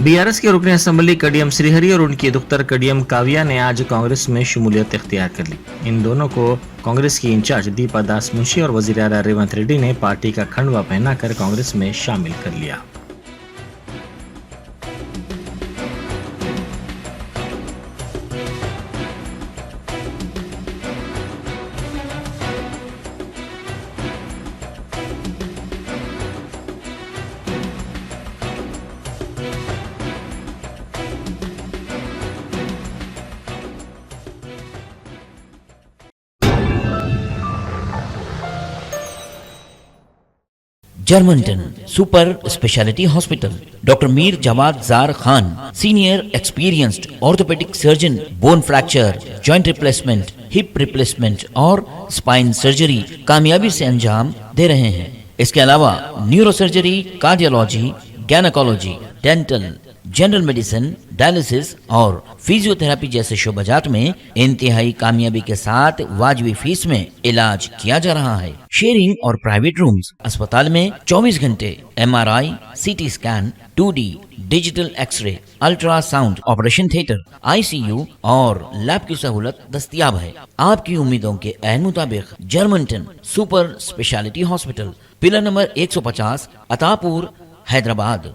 BRS के रुकन assembly कडियम Shrihari और उनकी दुख्तर कडियम काव्या ने आज कांग्रेस में शमूलियत इख्तियार कर ली। इन दोनों को कांग्रेस की इंचार्ज दीपा दास मुंशी और वजीर आला रेवंत रेड्डी ने पार्टी का खंडवा पहनाकर कांग्रेस में शामिल कर लिया। Germanton super speciality hospital, doctor Mir Jawad Zar Khan, senior experienced orthopaedic surgeon, bone fracture, joint replacement, hip replacement और स्पाइन सर्जरी कामयाबी से अंजाम दे रहे हैं। इसके अलावा neuro surgery, cardiology, gynaecology, dental, general medicine, dialysis और फिजियोथेरेपी जैसे शोबाजात में इंतहाई कामयाबी के साथ वाजबी फीस में इलाज किया जा रहा है। शेयरिंग और प्राइवेट रूम्स, अस्पताल में 24 घंटे MRI, CT scan, 2D digital x ray, ultrasound, operation theatre, ICU और लैब की सहूलत दस्तयाब है। आपकी उम्मीदों के ऐन मुताबिक Germanton super speciality hospital, pillar number 150, Attapur, Hyderabad.